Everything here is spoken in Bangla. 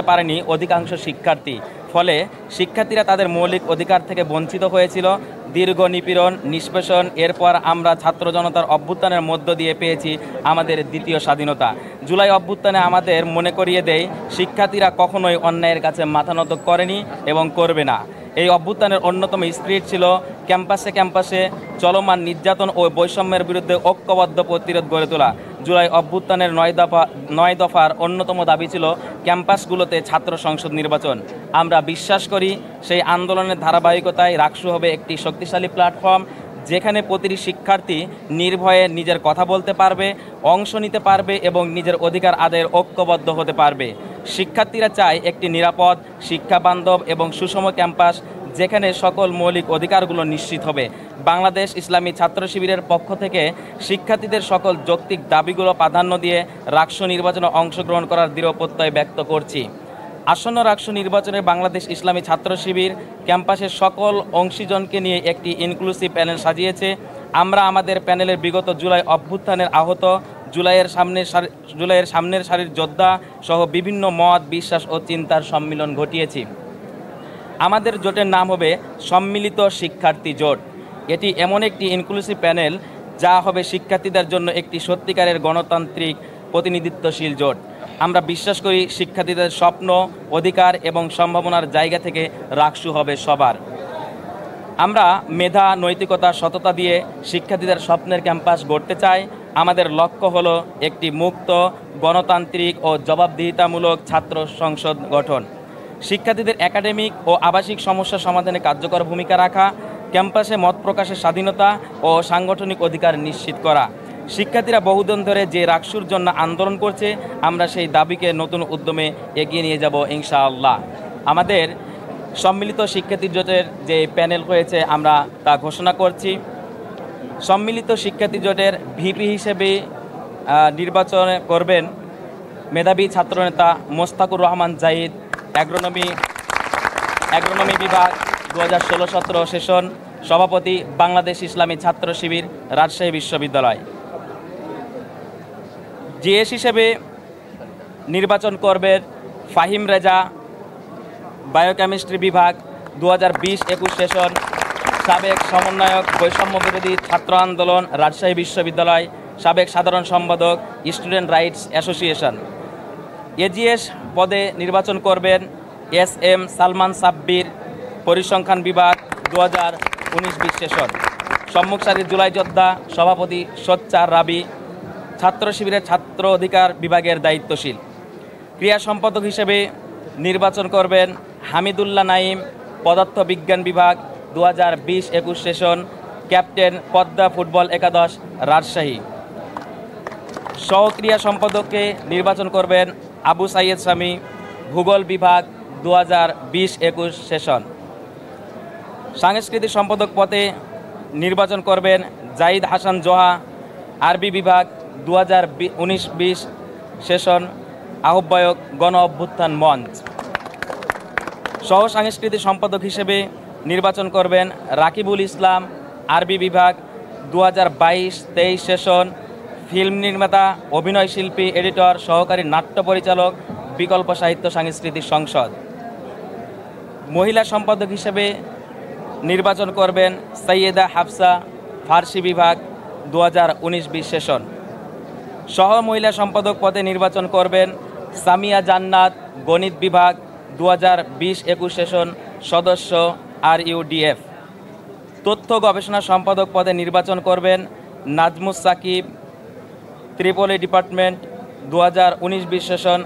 পারেনি অধিকাংশ শিক্ষার্থী। ফলে শিক্ষার্থীরা তাদের মৌলিক অধিকার থেকে বঞ্চিত হয়েছিল। দীর্ঘ নিপীড়ন, নিষ্পেষণ, এরপর আমরা ছাত্র জনতার অভ্যুত্থানের মধ্য দিয়ে পেয়েছি আমাদের দ্বিতীয় স্বাধীনতা। জুলাই অভ্যুত্থানে আমাদের মনে করিয়ে দেয় শিক্ষার্থীরা কখনোই অন্যায়ের কাছে মাথা নত করেনি এবং করবে না। এই অভ্যুত্থানের অন্যতম স্পিরিট ছিল ক্যাম্পাসে ক্যাম্পাসে চলমান নির্যাতন ও বৈষম্যের বিরুদ্ধে ঐক্যবদ্ধ প্রতিরোধ গড়ে তোলা। জুলাই অভ্যুত্থানের 9 দফার অন্যতম দাবি ছিল ক্যাম্পাসগুলোতে ছাত্র সংসদ নির্বাচন। আমরা বিশ্বাস করি সেই আন্দোলনের ধারাবাহিকতায় রাকসু হবে একটি শক্তিশালী প্ল্যাটফর্ম, যেখানে প্রতিটি শিক্ষার্থী নির্ভয়ে নিজের কথা বলতে পারবে, অংশ নিতে পারবে এবং নিজের অধিকার আদায়ের ঐক্যবদ্ধ হতে পারবে। শিক্ষার্থীরা চায় একটি নিরাপদ, শিক্ষাবান্ধব এবং সুষম ক্যাম্পাস, যেখানে সকল মৌলিক অধিকারগুলো নিশ্চিত হবে। বাংলাদেশ ইসলামী ছাত্র শিবিরের পক্ষ থেকে শিক্ষার্থীদের সকল যৌক্তিক দাবিগুলো প্রাধান্য দিয়ে রাকসু নির্বাচনে অংশগ্রহণ করার দৃঢ় প্রত্যয় ব্যক্ত করছি। আসন্ন রাকসু নির্বাচনে বাংলাদেশ ইসলামী ছাত্র শিবির ক্যাম্পাসের সকল অংশীজনকে নিয়ে একটি ইনক্লুসিভ প্যানেল সাজিয়েছে। আমরা আমাদের প্যানেলের বিগত জুলাই অভ্যুত্থানের আহত, জুলাইয়ের সামনের সারির যোদ্ধা সহ বিভিন্ন মত, বিশ্বাস ও চিন্তার সম্মিলন ঘটিয়েছি। আমাদের জোটের নাম হবে সম্মিলিত শিক্ষার্থী জোট। এটি এমন একটি ইনক্লুসিভ প্যানেল যা হবে শিক্ষার্থীদের জন্য একটি সত্যিকারের গণতান্ত্রিক প্রতিনিধিত্বশীল জোট। আমরা বিশ্বাস করি শিক্ষার্থীদের স্বপ্ন, অধিকার এবং সম্ভাবনার জায়গা থেকে রাকসু হবে সবার। আমরা মেধা, নৈতিকতা, সততা দিয়ে শিক্ষার্থীদের স্বপ্নের ক্যাম্পাস গড়তে চাই। আমাদের লক্ষ্য হলো একটি মুক্ত, গণতান্ত্রিক ও জবাবদিহিতামূলক ছাত্র সংসদ গঠন, শিক্ষার্থীদের একাডেমিক ও আবাসিক সমস্যা সমাধানে কার্যকর ভূমিকা রাখা, ক্যাম্পাসে মত প্রকাশের স্বাধীনতা ও সাংগঠনিক অধিকার নিশ্চিত করা। শিক্ষার্থীরা বহুদিন ধরে যে রাকসুর জন্য আন্দোলন করছে, আমরা সেই দাবিকে নতুন উদ্যমে এগিয়ে নিয়ে যাব ইনশাআল্লাহ। আমাদের সম্মিলিত শিক্ষার্থী জোটের যে প্যানেল হয়েছে আমরা তা ঘোষণা করছি। সম্মিলিত শিক্ষার্থী জোটের ভিপি হিসেবে নির্বাচন করবেন মেধাবী ছাত্রনেতা মোস্তাকুর রহমান জাহিদ, অ্যাগ্রোনমি বিভাগ 2016-17 সেশন, সভাপতি বাংলাদেশ ইসলামী ছাত্র শিবির, রাজশাহী বিশ্ববিদ্যালয়। জিএস হিসেবে নির্বাচন করবেন ফাহিম রেজা, বায়োকেমিস্ট্রি বিভাগ 2020-21 সেশন, সাবেক সমন্বয়ক বৈষম্য বিরোধী ছাত্র আন্দোলন, রাজশাহী বিশ্ববিদ্যালয়, সাবেক সাধারণ সম্পাদক, স্টুডেন্ট রাইটস অ্যাসোসিয়েশন। এজিএস পদে নির্বাচন করবেন SM সালমান সাব্বির, পরিসংখ্যান বিভাগ 2019-20 সেশন, সম্মুখ সারির জুলাই যোদ্ধা, সভাপতি সোচ্চার রাবি, ছাত্র শিবিরের ছাত্র অধিকার বিভাগের দায়িত্বশীল। ক্রিয়া সম্পাদক হিসেবে নির্বাচন করবেন হামিদুল্লাহ নাইম, পদার্থ বিজ্ঞান বিভাগ 2020-21 সেশন, ক্যাপ্টেন পদ্মা ফুটবল একাদশ, রাজশাহী। সহক্রিয়া সম্পাদককে নির্বাচন করবেন আবু সাইয়েদ সামি, ভূগোল বিভাগ 2020-21 সেশন। সাংস্কৃতিক সম্পাদক পদে নির্বাচন করবেন জাহিদ হাসান জোহা, আরবি বিভাগ 2019-20 সেশন, আহ্বায়ক গণ অভ্যুত্থান মঞ্চ। সহ সাংস্কৃতিক সম্পাদক হিসেবে নির্বাচন করবেন রাকিবুল ইসলাম, আরবি বিভাগ 2022-23 সেশন, ফিল্ম নির্মাতা, অভিনয় শিল্পী, এডিটর, সহকারী নাট্য পরিচালক, বিকল্প সাহিত্য সাংস্কৃতিক সংসদ। মহিলা সম্পাদক হিসেবে নির্বাচন করবেন সৈয়দা হাফসা, ফার্সি বিভাগ 2019-20 সেশন। সহ মহিলা সম্পাদক পদে নির্বাচন করবেন সামিয়া জান্নাত, গণিত বিভাগ 2020-21 সেশন, সদস্য RUDF। তথ্য গবেষণা সম্পাদক পদে নির্বাচন করবেন নাজমুস সাকিব, ত্রিপলি ডিপার্টমেন্ট 2019-20 সেশন,